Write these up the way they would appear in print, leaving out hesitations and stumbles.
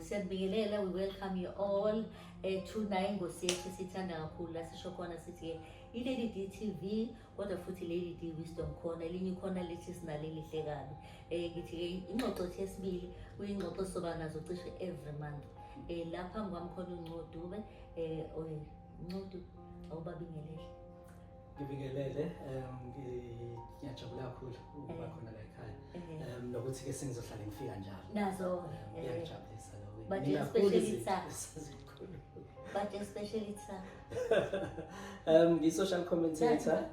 Siyabingelela, we welcome you all to naye ingosi yethu sithanda kakhulu la sisho khona sithi iLady D TV kodwa futhi Lady D Wisdom khona elinye khona lithi sinaleli hlekabi ngithi ingxoxo yesibili kuyingxoxo soba nazo cishe every month lapha ngwamkhona uNcodube uNcodube awubabingelele. Ngibingelele ngiyajabula kakhulu ukuba khona la ekhaya nokuthi ke sengizohlala ngifika njalo nazo ngiyajabulisa lo but especially ngi-social commentator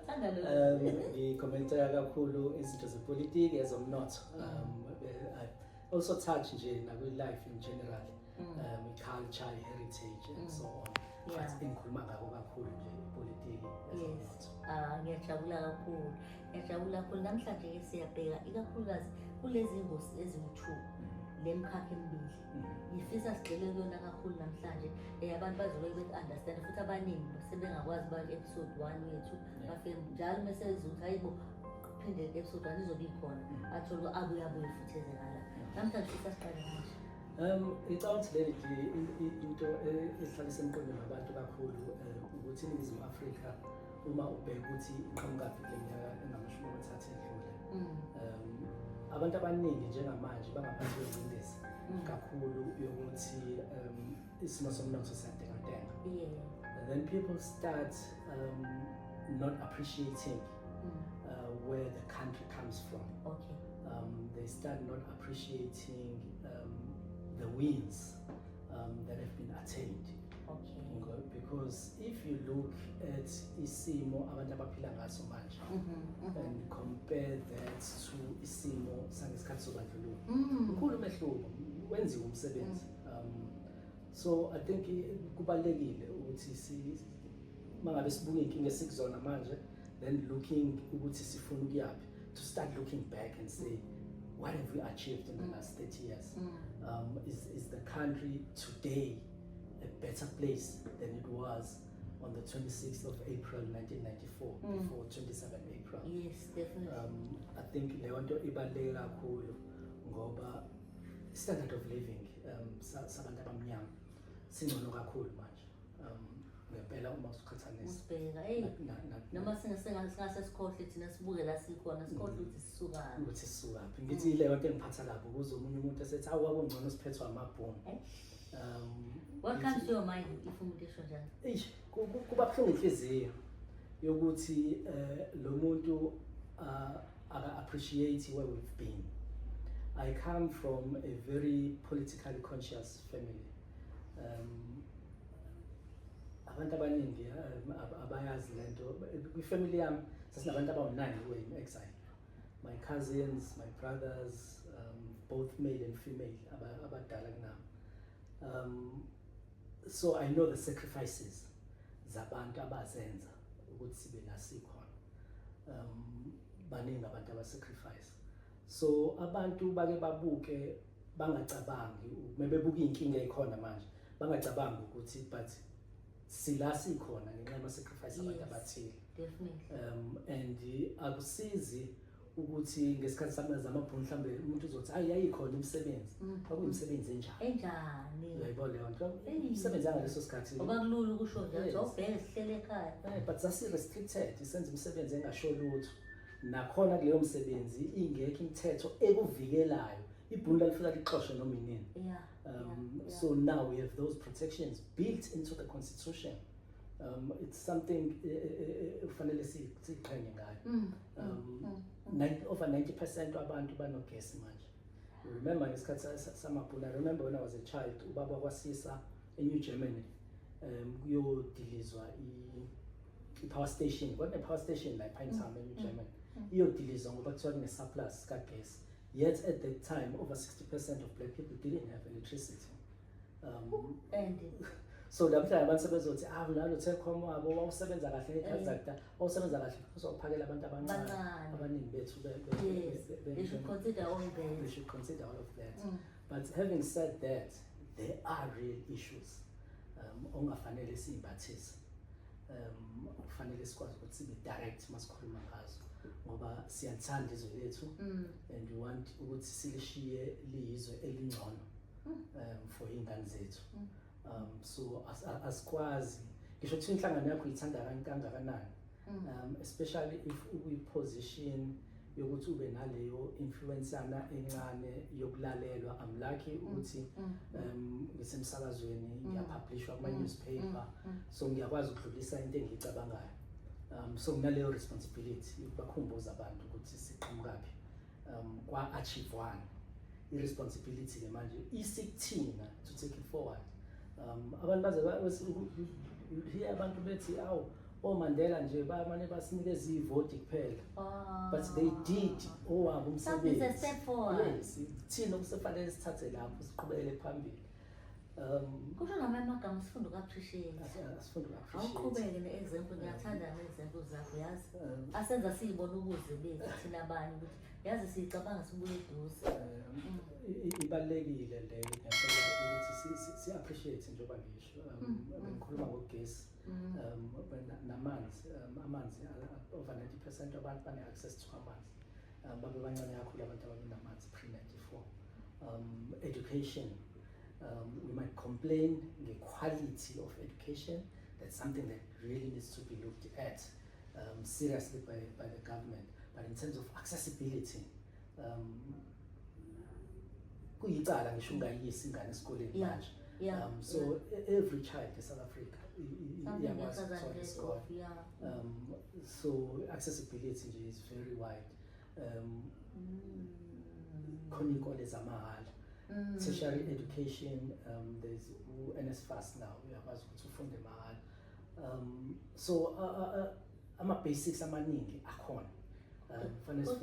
ngi-commentator kakhulu izinto zepolitiki ezomnotho I also touch nje nakwi-life in general culture, heritage and so on. Ngikhuluma ngako kakhulu nje ipolitiki ezomnotho. Ngiyajabula kakhulu namhlanje ke siyabheka ikakhulukazi kulezi ngosi eziwu-2 lemkhakha emibili ngifisa sigcele kuyona kakhulu namhlanje abantu bazobe be-understand futhi abaningi sebengakwazi ba-episode 1 yethu bafike njalo mesezuthi hayibo phinde episode 1 izobe ikhona athola abuye futhi ezekala namhlanje sisasiqala manje. Ngicabanga ukuthi leli into ehlalisa emqondweni abantu kakhulu ukuthi iNingizimu Afrika uma ubheka ukuthi iqhamuka kule minyaka engamashumi amathathu edlule abantu abaningi njengamanje bangaphansi kwengcindezi kakhulu yokuthi isimo somnotho siyatengantenga. Then people start not appreciating where the country comes from. They start not appreciating the wins that have been attained. Because if you look at isimo abantu abaphila ngaso manje and compare that to isimo sangesikhathi sobandlululo ukhulu umehluko wenziwe umsebenzi. So I think kubalekile ukuthi mangabe sibuka inkinga esikuzona manje then looking ukuthi sifuna ukuyapi to start looking back and say what have we achieved in the last 30 years? Is the country today a better place than it was on the 26th of April 1994 before 27 April? Yes, definitely. I think leyo nto ibaluleke kakhulu ngoba standard of living sabantu abamnyama singcono kakhulu manje. Ngempela uma usiqhathanisa usibheka noma singasesikhohle thina sibuke la sikhona sikhohle ukuthi sisukaphi ngithi leyo nto engiphatha lapho kuzo umunye umuntu esethi awakungcono siphethwe amabhunu. What comes to your mind if umuntu esho njalo? Kuba buhlungu inhliziyo yokuthi lo muntu aka-appreciate where we've been. I come from a very politically conscious family. Abantu abaningi abayazi lento kwifamily yami sasinabantu abawu9 who were in exile. My cousins, my brothers, both male and female abadala kunami. So I know the sacrifices zabantu abazenza ukuthi sibe la sikhona. Baningi abantu abasacrifice. So abantu bake babuke bangacabangi mebebuka inkinga ekhona manje bangacabangi ukuthi but sila sikhona ngenxa yama-sacrifice abantu abathile. And akusizi ukuthi ngesikhathi samabhunu mhlambe umuntu uzothi hayi yayikhona imisebenzi kwakuyimisebenzi enjani uyayibona leyo nto imisebenzi yangaleso sikhathi ngoba kulula ukusho nje ubheke sihlele ekhaya but sasi-restricted isenza imisebenzi engasho lutho nakhona kuleyo msebenzi ingekho imithetho ekuvikelayo ibhunu lalifika lixoshwe noma inini. So now we have those protections built into the constitution. It's something ufanele siqhenye ngayo. Over 90% wabantu banogesi manje. Remember ngesikhathi samabhunu, I remember when I was a child ubaba kwasisa eNew Germany kuyodilizwa i-power station, kwakune power station like Pineham eNew Germany iyodilizwa ngoba kuthiwa kune-surplus kagesi. Yet at that time, over 60% of black people didn't have electricity. So namhlanje abantu sebezothi nalo Telkom wabo wawusebenza kahle ekhathi zakudala wawusebenza kahle uzophakela abantu abancane abaningi bethu they should consider all that. They should consider all of that. But having said that, there are real issues ongafanele siyimbathise. Kufanele sikwazi ukuthi sibe direct masikhuluma ngazo ngoba siyathanda izwe lethu and we want ukuthi silishiye liyizwe elingcono for for iy'ngane zethu. So asikwazi ngisho ukuthi inhlangano yakho ithanda kangakanani, especially if uyi-position yokuthi ube naleyo influencana encane yokulalelwa. I'm lucky ukuthi ngisemsakazweni, ngiyapublishwa kuma-newspaper, so ngiyakwazi ukudlulisa into engiyicabangayo. So nginaleyo responsibility yokubakhumbuza abantu ukuthi siqhamukaphi kwa-achieve one. I-responsibility ke manje isikuthina to take it forward. Abantu baze hear abantu bethi awu oMandela nje bamane basinikeza ivoti kuphela, but they did owabo umsebenzi. Something is a step forward. Yes, thina kusefanele sithathe lapho siqhubekele phambili. Kusho ngamanye amagama sifunda uku-appreciate. Sifunda uku-appreciate. Awuqhubeke ne-example, ngiyathanda ne-example zakho, yazi. Asenza siyibona ukuze bethu thina abanye ukuthi yazi siyicabanga sibuye eduze. Ibalulekile leyo ngiyacela ukuthi si-appreciate njengoba ngisho. Ngikhuluma ngogesi, namanzi. Amanzi over 90% abantu bane-access to amanzi. Babe bancane kakhulu abantu abanamanzi pre-94. Education. We might complain the quality of education. That's something that really needs to be looked at seriously by the government. But in terms of accessibility, kuyicala ngisho ungayisi ingane esikoleni manje. So every child in South Africa iyakwazi ukuthola isikole. So accessibility nje is very wide. Khona iy'kole zamahhala. Tertiary education, there's NSFAS now, uyakwazi ukuthi ufunde mahhala. So ama-basics amaningi akhona. Kodwa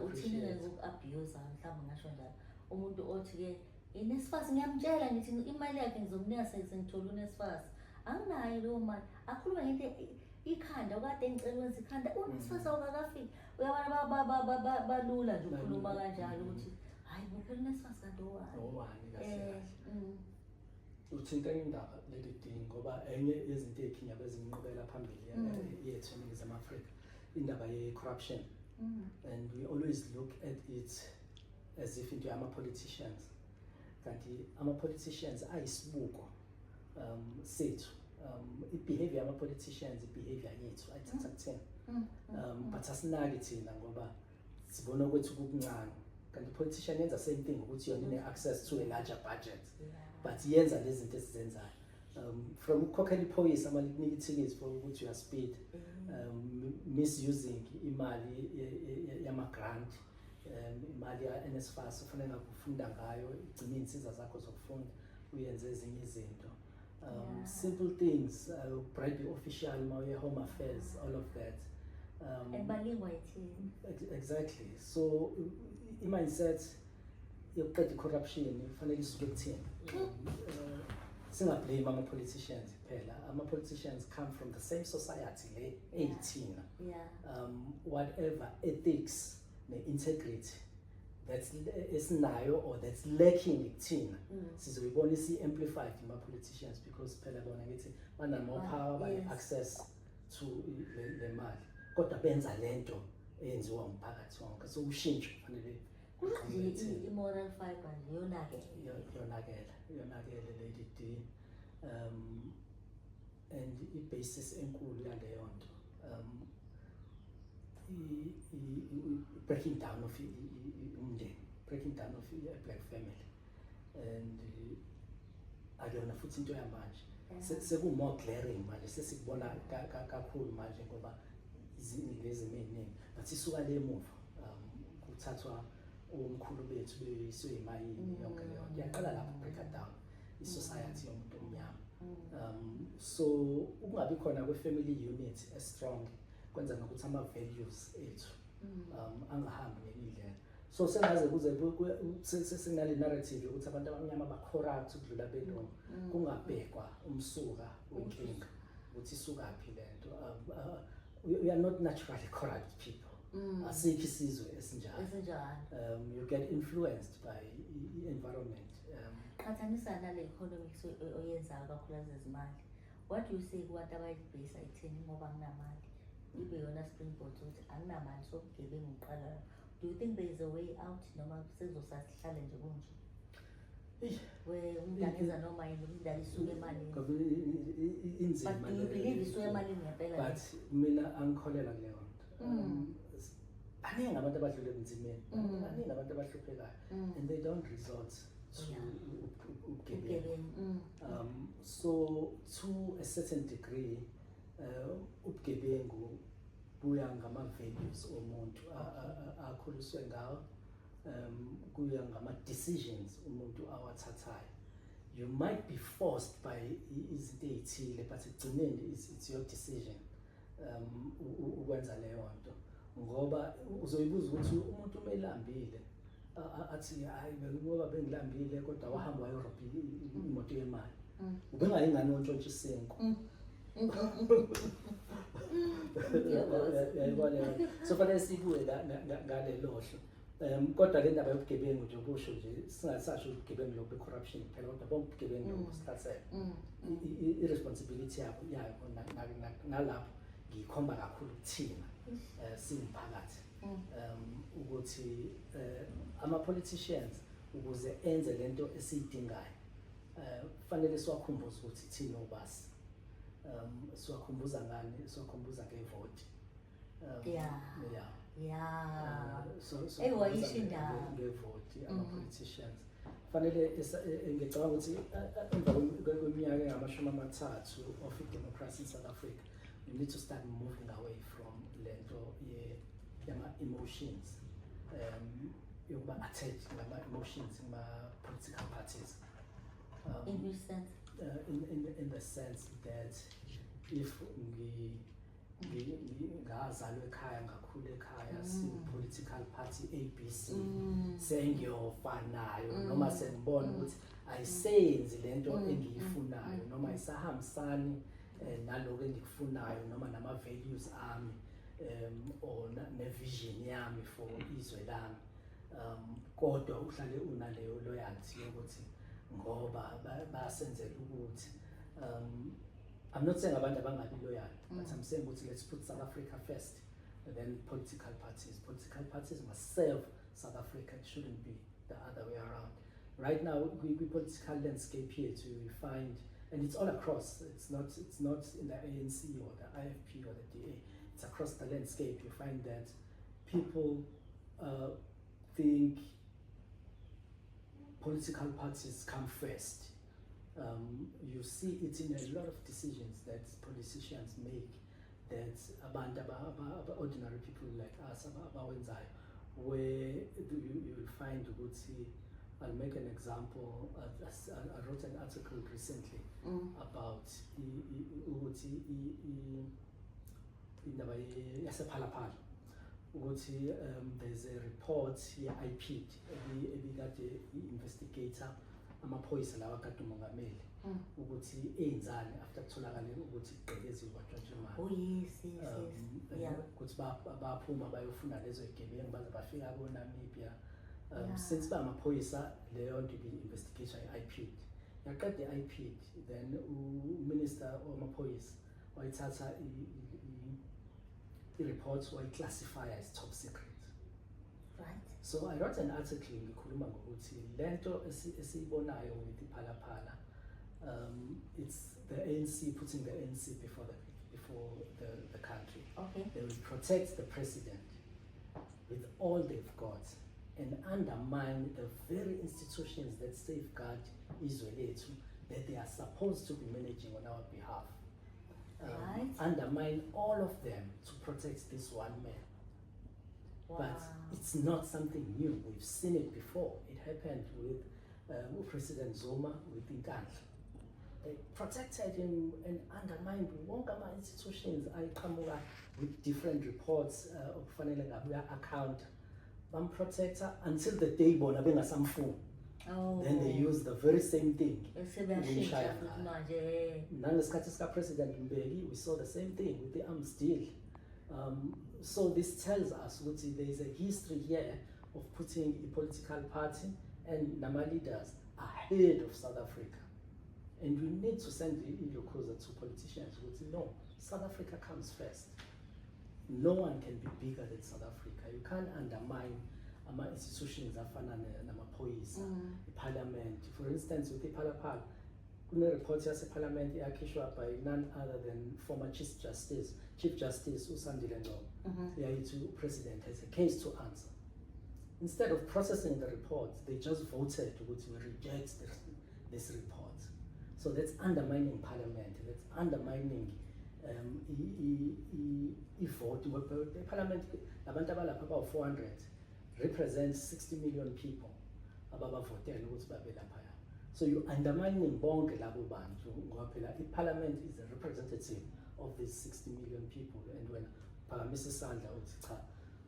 uthini ngoku-abuse mhlawumbe ngasho njalo. Umuntu othi-ke i-NSFAS ngiyamtshela ngithi imali yakhe ngizomnika sengithola u-NSFAS. Anginayo leyo mali. Akhuluma ngento ikhanda okade ngicela ukwenza ikhanda u-NSFAS awukakafiki. Uyabona balula nje ukukhuluma kanjalo ukuthi hayi bophela u-NSFAS kanti owani kahle. Uthinta indaba leli ding ngoba enye yezinto ey'khinyabeza inqubekela phambili yethu eNingizimu Afrika indaba ye-corruption. And we always look at it as if into ama-politicians. Kanti ama-politicians ayisibuko sethu. I-behavior yama-politicians, i-behavior yethu ayithatha kuthina. But asinaki thina ngoba sibona ukuthi kukuncane. Kanti i-politician yenza same thing ukuthi yona ine-access to a larger budget. But yenza lezi zinto esizenzayo. From ukukhokhela iphoyisa amakunika ithikithi for ukuthi uyaspeed, misusing imali yama-grant, imali ya-NSFAS ufanele ukufunda ngayo, igcine iy'nsiza zakho zokufunda, uyenze ezinye izinto. Simple things, bribe official, my home affairs, all of that. Exactly. So, i-mindset yokuqeda i-corruption kufanele isuke kuthina. Singablame ama-politicians kuphela. Ama-politicians come from the same society le eyithina. Whatever ethics ne-integrity that's esinayo or that's lacking kuthina, sizoyibona isi-amplified ima-politicians because phela bona ngithi banamo power, bane-access to le mali. Kodwa benza lento eyenziwa umphakathi wonke. So ushintsho kufanele i-moral fiber yonakele Lady D. And i-basis enkulu yaleyo nto, breaking down of umndeni, breaking down of a black family. And akuyona futhi into yamanje. Seku-more glaring manje, sesikubona kakhulu manje ngoba izinto eziningi. But isuka le emuva, kuthathwa omkhulu bethu beyiswe emayini yonke leyo. Yaqala lapho break down i-society yomuntu omnyama. So ukungabi khona kwe-family unit strong kwenza nokuthi ama-values ethu angahambi ngendlela. So sengaze kuze sesinale narrative yokuthi abantu abamnyama ba-corrupt ukudlula belungu, kungabhekwa umsuka wenkinga ukuthi isukaphi lento. We are not naturally corrupt people. Asikho isizwe esinjalo. You get influenced by environment. Qhathanisa nale economics oyenzayo kakhulu zezimali. What do you say kubantu abayibhesa ithini ngoba nginamali? Ibe yona springboard ukuthi anginamali so ubugebengu uqala. Do you think there is a way out noma sezosasihlale nje kunje? umntana enza noma yini umntana isuka emalini. Ngoba inzima But do you believe isuka emalini ngempela? but mina angikholelwa kuleyo nto. Baningi abantu abadlule ebunzimeni, baningi abantu abahluphekayo, and they don't resort to ubugebengu. So to a certain degree, ubugebengu buya ngama-values omuntu akhuliswe ngawo, kuya ngama-decisions umuntu awathathayo. You might be forced by izinto ey'thile, but ekugcineni it's your decision ukwenza leyo nto. Ngoba uzoyibuza ukuthi umuntu uma elambile athi hayi ngoba bengilambile kodwa wahamba wayorobha imoto yemali, ubengayingane wontshontsha isinkwa. So fanele sibuye ngalelo hlo. Kodwa le ndaba yobugebengu nje ubusho nje singasasho ubugebengu lobu corruption phela, kodwa bonke ubugebengu obusithathele i-responsibility yayo nalapho ngiyikhomba kakhulu kuthina siwumphakathi ukuthi ama-politicians ukuze enze lento esiyidingayo fanele siwakhumbuze ukuthi thina obasi siwakhumbuza ngani, siwakhumbuza ngevoti. Wayisho indaba ngevoti ama-politicians fanele ngicabanga ukuthi emva kweminyaka engamashumi 30 of democracy in South Africa, we need to start moving away from lento yama-emotions, yokuba attached ngama-emotions kuma-political parties. In which sense? In the sense that if ngazalwa ekhaya ngakhula ekhaya si-political party ABC sengiyofanayo noma sengibona ukuthi ayisenzi lento engiyifunayo noma ayisahambisani naloko engikufunayo noma nama-values ami or ne-vision yami for izwe lami, kodwa uhlale unaleyo loyalty yokuthi ngoba basenzela ukuthi I'm not saying abantu abangabi loyal, but I'm saying ukuthi let's put South Africa first, and then political parties must serve South Africa. It shouldn't be the other way around. Right now, we political landscape here to find, and it's all across. It's not in the ANC or the IFP or the DA. It's across the landscape. You find that people think political parties come first. You see it in a lot of decisions that politicians make, that ordinary people like us where you will find ukuthi, I'll make an example. I wrote an article recently about indaba yasephalaphala ukuthi there's a report ye-IPID ebikade i-investigator amaphoyisa lawa kade umongameli ukuthi enzani after kutholakale ukuthi igqekeziwe kwatshontsha imali. Ukuthi baphuma bayofuna lezo zigebengu baze bafika ko-Namibia. Since ba amaphoyisa leyo nto bi-investigator ye-IPID yaqeda i-IPID, then uminister wamaphoyisa wayithatha i-reports wayiclassify as top secret. Right. So I wrote an article ngikhuluma ngokuthi lento esiyibonayo with iPhalaphala, it's the ANC putting the ANC before the country. Okay. They will protect the president with all they've got and undermine the very institutions that safeguard Izwe lethu that they are supposed to be managing on our behalf. Right. Undermine all of them to protect this one man. Wow. But it's not something new. We've seen it before. It happened with President Zuma with Inkandla. They protected him and undermined wonke ama-institutions ayiqhamuka with different reports okufanele ngabe account bamprotector until the day bona bengasamfuni. Then they use the very same thing. Nangesikhathi sika-President Mbeki, we saw the same thing with the arms deal. So this tells us that there is a history here of putting a political party and Nama leaders ahead of South Africa. And we need to send the Ilokoza to politicians who say, no, South Africa comes first. No one can be bigger than South Africa. You can't undermine ama-institutions afana namaphoyisa, iparliament. For instance, with iPhalaphala, kune-report yaseParliament eyakhishwa by none other than former Chief Justice uSandile Ngcobo. Yayithi uPresident has a case to answer. Instead of processing the report, they just voted to reject this report. So that's undermining Parliament. That's undermining vote. The Parliament, abantu abalapha about 400, represents 60 million people. So you're undermining bonke labo bantu ngoba phela iParliament is a representative of these 60 million people, and when Mr. Sandler uthi cha,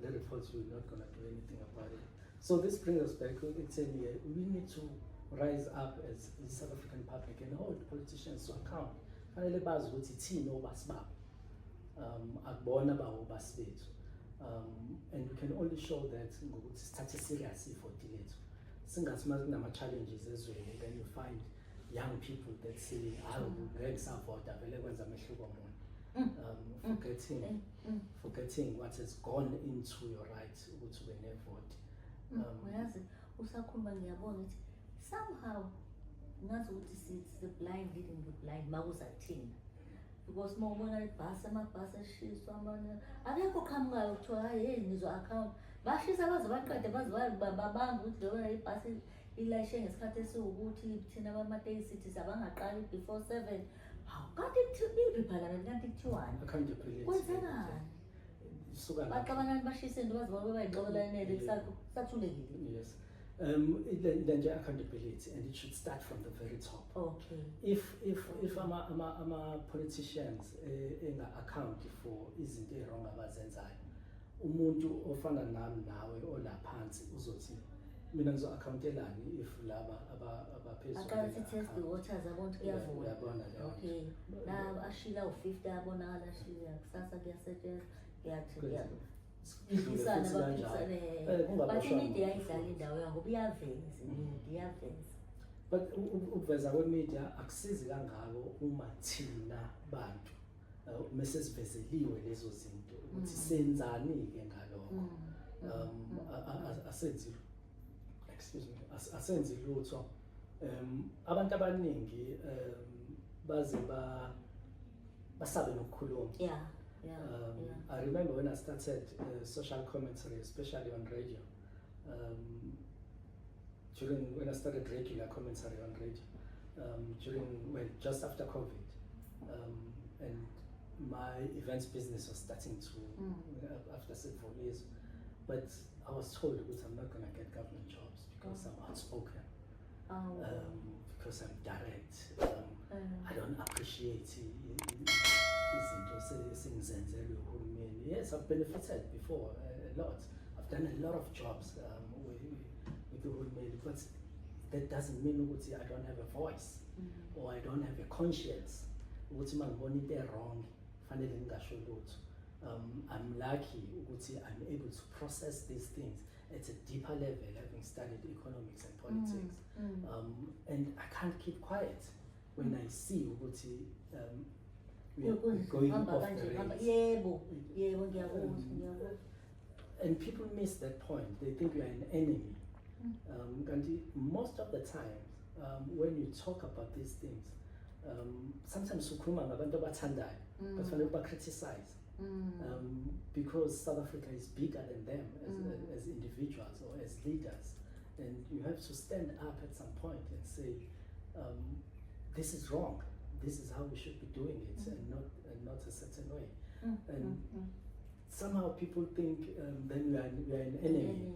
the report you're not going to do anything about it. So this brings us back to we need to rise up as the South African public and hold politicians to account. Fanele bazi ukuthi thina obasibaba akubona bawo basibethu, and we can only show that ngokuthi sithathe seriously for lethu. Singathi uma kunama-challenges ezweni, then you find young people that say ngeke savota vele kwenza amehluko muni, forgetting what has gone into your right ukuthi ube nevoti. Uyazi usakhuluma ngiyabona ukuthi somehow ngazi ukuthi it's the blind leading the blind makuzathina, because mawubona ibhasi amabhasi eshiswa amanye akekho qhamukayo kuthiwa hayi ngizwa account bashisa baze baqede baze babanga ukuthi leyo ibhasi ilayishe ngesikhathi esiwukuthi thina abamatekisi abangaqali before 7. Hawu kanti iParliament kanti kuthiwani kwenzekani? Baqabana bashise into baze babe bayixobelanele kusathulekile. Yes. Then accountability, and it should start from the very top. Okay. If ama politicians account for izinto wrong abazenzayo, umuntu ofana nami nawe olaphansi uzothi mina ngizo-accountelani if laba abaphezulu aqala test the waters abonke kuyavula. Okay. Na ashila u50 abonakala ashila kusasa kuyasetshenzwa kuyathi but imedia ayidlala indawo yayo ngoba iyaveza iyaveza. But ukuveza kwemedia akusizi kangako uma thina bantu mesesivezeliwe lezo zinto ukuthi senzani-ke ngalokho. Asenzi lutho. Abantu abaningi baze basabe nokukhuluma. I remember when I started social commentary, especially on radio, when I started regular commentary on radio, just after COVID, and my events business was starting to, after several years, but I was told that I'm not going to get government jobs because I'm outspoken, because I'm direct, I don't appreciate Yes, I've benefited before a lot. I've done a lot of jobs with the Hulumeni, but that doesn't mean I don't have a voice or I don't have a conscience. Wrong. I'm lucky I'm able to process these things at a deeper level, having studied economics and politics. And I can't keep quiet when I see we are going off the rails. And people miss that point. They think we are an enemy. And most of the time, when you talk about these things, sometimes but criticize because South Africa is bigger than them as individuals or as leaders, and you have to stand up at some point and say, this is wrong. This is how we should be doing it, and not a certain way. And somehow people think then we are an enemy.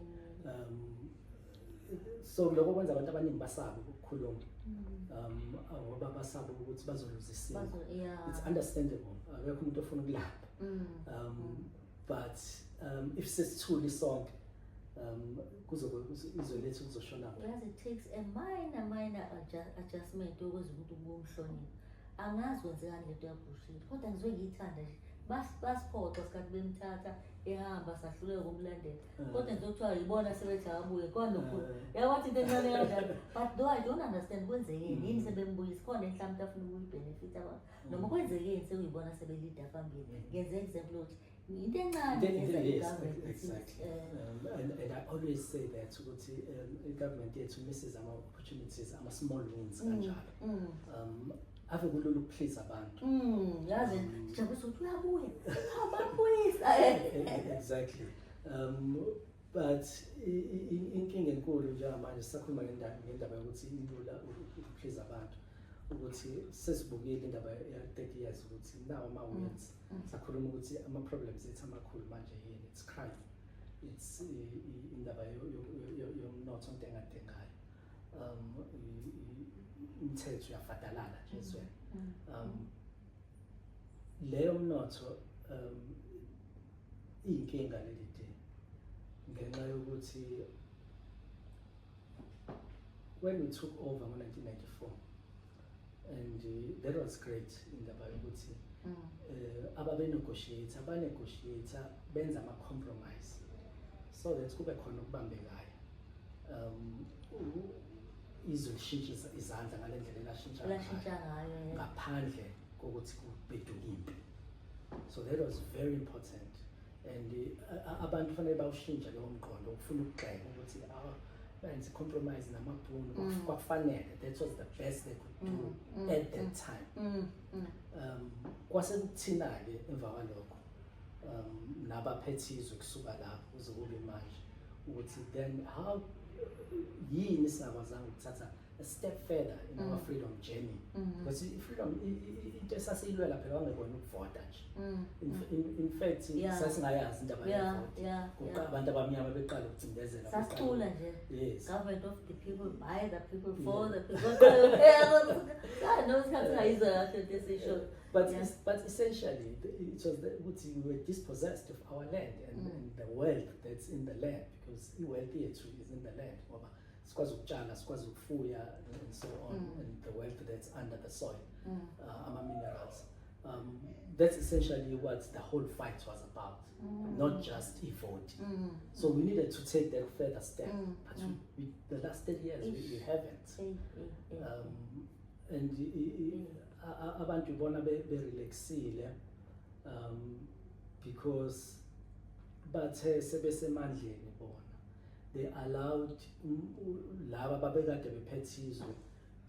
So lokho kwenza abantu abaningi basabe ukukhuluma. Ngoba basabe ukuthi bazoluziswa. It's understandable. Akekho umuntu ofuna ukulapha. But if sesithuli sonke kuzoletha ukuzoshona. Yes, it takes a minor adjustment ukuze umuntu ubumhloniphe. Angazi wenzekani lento yabullshit kodwa ngizwe ngiyithanda nje basiphoxa sikhathi bemthatha ehamba sahluleka ukumlandela kodwa nje kuthiwa yibona sebethi akabuye kwanokhulu yawathi into encane kanjalo, but though I don't understand kwenzekeni yini sebembuyisa khona mhlawumbe afuna ukuyibenefit abantu noma kwenzekeni sekuyibona sebelida phambili. Ngenze example ukuthi into encane Yes, exactly. And I always say that ukuthi i-government yethu misses ama-opportunities, ama-small wins kanjalo. Ave kulula ukuplease abantu. Yazi jabulisa ukuthi uyabuya ababuyisa. Exactly. But inkinga enkulu njengamanje sisakhuluma ngendaba yokuthi ilula ukuplease abantu ukuthi sesibukile indaba ya-30 years ukuthi nawo ama-wins. Sakhuluma ukuthi ama-problems ethu amakhulu manje yini, it's crime, it's indaba yomnotho into engadingayo, imithetho yafadalala nje ezweni. Leyo mnotho iyinkinga leli day ngenxa yokuthi when we took over in 1994 and that was great indaba yokuthi abanegotiator benza ama-compromise so that kube khona ukubambekayo, izwe lishintshe izandla ngale ndlela elashintsha ngayo ngaphandle kokuthi kubeduke impi. So that was very important, and abantu fanele bawushintsha lowo mqondo ufuna ukugxeka ukuthi benze compromise namabhunu kwakufanele. That was the best they could do at that time. Kwase kuthina-ke emva kwalokho nabaphethe izwe kusuka lapho kuze kube manje ukuthi then how yini singakwazanga ukuthatha a step further in our freedom journey, because freedom into esasiyilwela phela wangekona ukuvota nje. In fact sasingayazi indaba yevota, abantu abamnyama beqala ukucindezela sasicula nje. Yes, government of the people, by the people, for the people. But essentially it was ukuthi we were dispossessed of our land and the wealth that's in the land, because the wealth yethu is in the land ngoba sikwazi ukutshala, sikwazi ukufuya and so on, and the wealth that's under the soil, ama-minerals. That's essentially what the whole fight was about, not just a vote. So we needed to take that further step, but we, the last 10 years we haven't. And abantu bona be-relaxile because bathe sebesemandleni bona. They allowed laba babekade bephethe izwe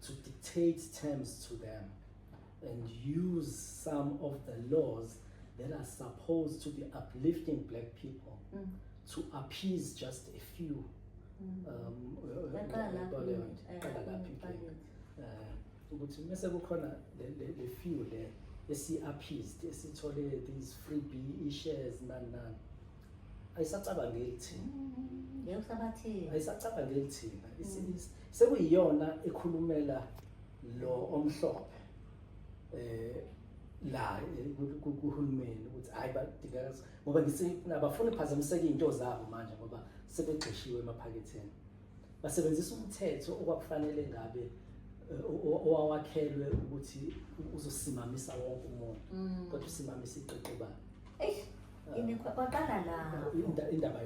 to dictate terms to them and use some of the laws that are supposed to be uplifting black people to appease just a few. Ukuthi mase kukhona le few le esi-appeased, esithole these freebie shares nani ayisacabangeli thina, ayisacabangeli thina. Sekuyiyona ekhulumela lo omhlophe la kuhulumeni ukuthi hayi badinga ngoba abafuna iphazamiseke into zabo manje ngoba sebegxishiwe emaphaketheni. Basebenzisa umthetho okwakufanele ngabe owawakhelwe ukuthi uzosimamisa wonke umuntu, kodwa usimamisa iqeqebana. Kwaqala la indaba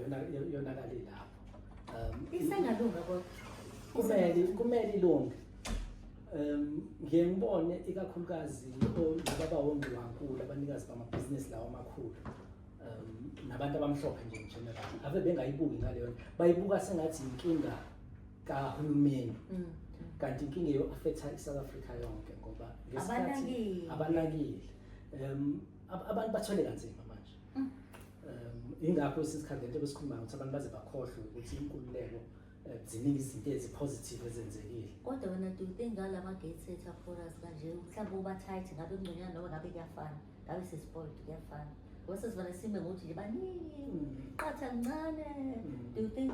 yonakale lapho. Isengalunga kodwa kumele ilunge. Ngiye ngibone ikakhulukazi laba wongiwankulu abanikazi bamabhizinisi lawo amakhulu, nabantu abamhlophe nje general ave bengayibuki ngaleyo, bayibuka sengathi inkinga kahulumeni, kanti inkinga yo-affecta i-South Africa yonke ngoba ngesikhathi abanakile abantu bathwele kanzima manje. Ingakho isikhathi lento besikhuluma ukuthi abantu baze bakhohlwe ukuthi inkululeko ziningi izinto ezi-positive ezenzekile. Kodwa wena do you think ngalama gatesetter forums kanje mhlawumbe uba-tight ngabe kungconywana noma ngabe kuyafana, ngabe sespoiled kuyafana? Ngoba sesivane sime ngokuthi nje baningi qatha kancane. Do you think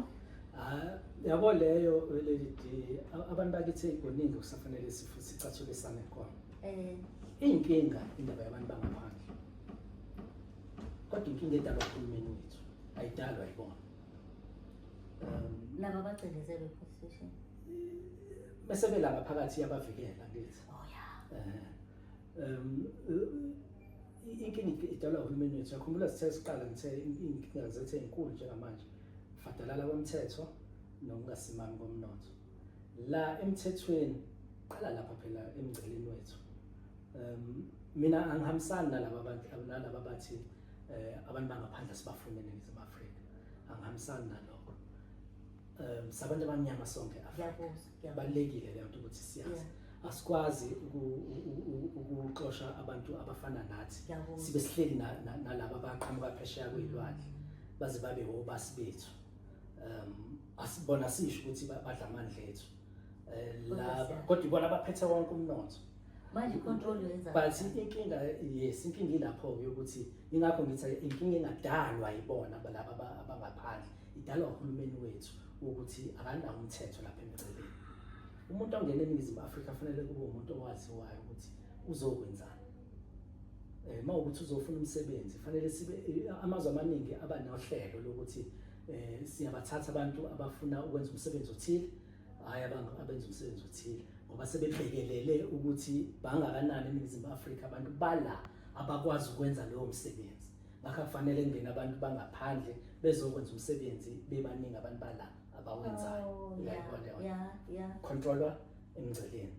yabo leyo lady abantu bakithi ekuningi kusafanele sicathule sane khona inkinga indaba yabantu bangaphandle, kodwa inkinga edalwa uhulumeni wethu ayidalwa yibona. Laba bacindezelwe constitution bese belanga phakathi yabavikela ngithi. Inkinga idalwa uhulumeni wethu. Yakhumbula sithe siqala ngithe inkinga zethu ezinkulu njengamanje fadalala komthetho nokungasimami komnotho. La emthethweni qala lapha phela emgceleni wethu. Mina angihambisani nalaba bathi abantu bangaphandle sibafuna eNingizimu Afrika angihambisani nalokho. Sabantu abamnyama sonke Afrika balekile le nto ukuthi siyazi asikwazi ukuxosha abantu abafana nathi sibe sihleli nalabo abaqhamuka phesheya kwezilwandle baze babe obasi bethu. Asibona sisho ukuthi badla amandla ethu laba kodwa ibona abaphethe wonke umnotho manje control yenza but inkinga inkinga ilapho ukuthi ingakho ngithi inkinga engadalwa yibona laba abangaphandle idalwa uhulumeni wethu ukuthi akanawo umthetho lapha emgcibeni. Umuntu ongena eNingizimu Afrika kufanele kube umuntu owaziwayo ukuthi uzokwenzani. Mawukuthi uzofuna umsebenzi kufanele sibe amazwe amaningi aba nohlelo lokuthi siyabathatha abantu abafuna ukwenza umsebenzi othile hayi abenza umsebenzi othile ngoba sebebhekelele ukuthi bangakanani eNingizimu Afrika abantu bala abakwazi ukwenza leyo msebenzi. Ngakho kufanele kungena abantu bangaphandle bezokwenza umsebenzi bebaningi abantu bala abawenzayo. Controller emgceleni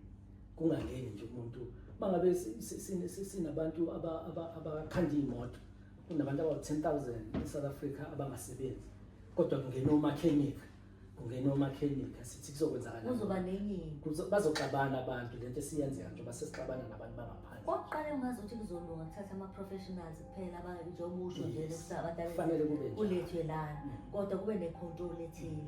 kungangeni nje umuntu mangabe sinabantu abakhanda imoto kunabantu aba-10,000 eSouth Africa abangasebenzi kodwa kungena omakanika asithi kuzokwenzakala kuzoba nenye bazoxabana abantu lento esiyenzeka njengoba sesixabana nabantu bangaphandle. Oqale ungazothi kuzolunga kuthatha ama-professionals kuphela njengoba usho nje kufanele kube kulethwe lana kodwa kube ne-control ethile.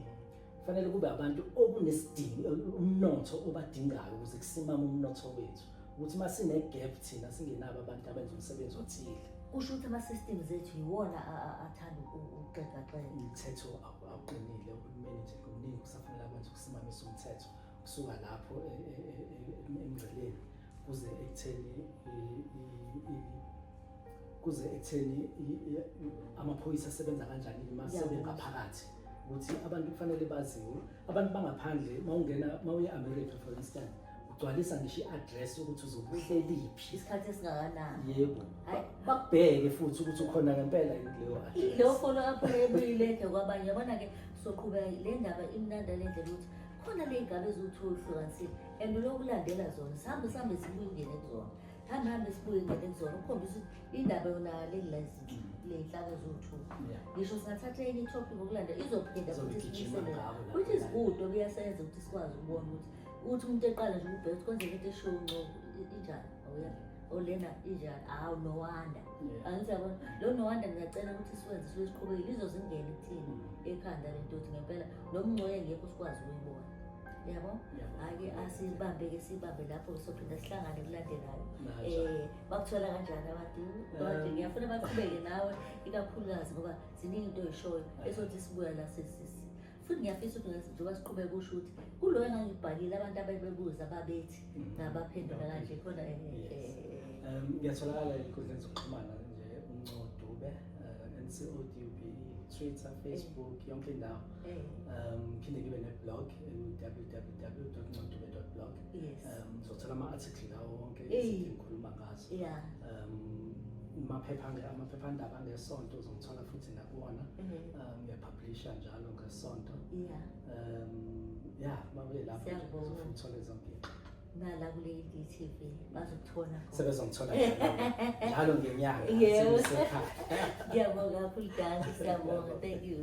Kufanele kube abantu obunesidingo umnotho obadingayo ukuze kusimame umnotho wethu ukuthi masine gap thina singenabo abantu abenza umsebenzi othile. Kusho ukuthi ama-systems ethu yiwona athanda ukuqeqaqeka. Umthetho awuqinile uhulumeni nje kuningi kusafanele akwenza ukusimamisa umthetho kusuka lapho emgceleni kuze ekutheni amaphoyisa asebenza kanjani masebenza ngaphakathi ukuthi abantu kufanele baziwe abantu bangaphandle mawuye America for instance ugcwalisa ngisho i-address ukuthi uzobuhleliphi isikhathi esingakanani. Yebo bakubheke futhi ukuthi ukhona ngempela leyo address. Leyo follow up ebuyileke kwabanye yabona ke soqhubeka le ndaba imnanda le ndlela ukuthi khona le ngabe ezuthuluhlukanisile and lokulandela zona sihambe sibuye ingene kuzona hambe sibuye ingene kuzona ukukhombisa indaba yona le nhlaka ezuthulu. Ngisho singathatha enye itopic ngokulandela izophinda futhi sibuyisele which is good okuyasenza ukuthi sikwazi ukubona ukuthi umuntu eqala nje ubheke kwenze into eshoyo injani olena injani no wonder angithi yabona lo no wonder ngiyacela ukuthi siwenze siqhubekile izozingena kuthina ekhanda lento ukuthi ngempela nomngcoye ngekho sikwazi ukuyibona yabo. Ake asibambe sibambe lapho sophinda sihlangane kulandelayo. Bakuthola kanjani abantu ngiyafuna baqhubeke nawe ikakhulukazi ngoba ziningi into oyishoyo esothi sibuya la futhi ngiyafisa ukuthi njengoba siqhubeka kusho ukuthi kuloyo engangibhalile abantu abebebuza babethi ngabaphendula kanje khona ngiyatholakala ey'nkundleni zokuxhumana nje uNcodube NCODUB Twitter, Facebook yonke indawo. Phinde ngibe ne-blog www.ncodube.blog. Uzothola ama-article lawo wonke izinto engikhuluma ngazo. Amaphephandaba ngesonto uzongithola futhi nakuwona. Ngiyapublisha njalo ngesonto. Mabuye lapho uzothola zonke. Nala kule DTV bazokuthola khona. Sebezongithola njalo ngenyanga. Ngiyabonga kakhulu Dali, siyabonga. Thank you.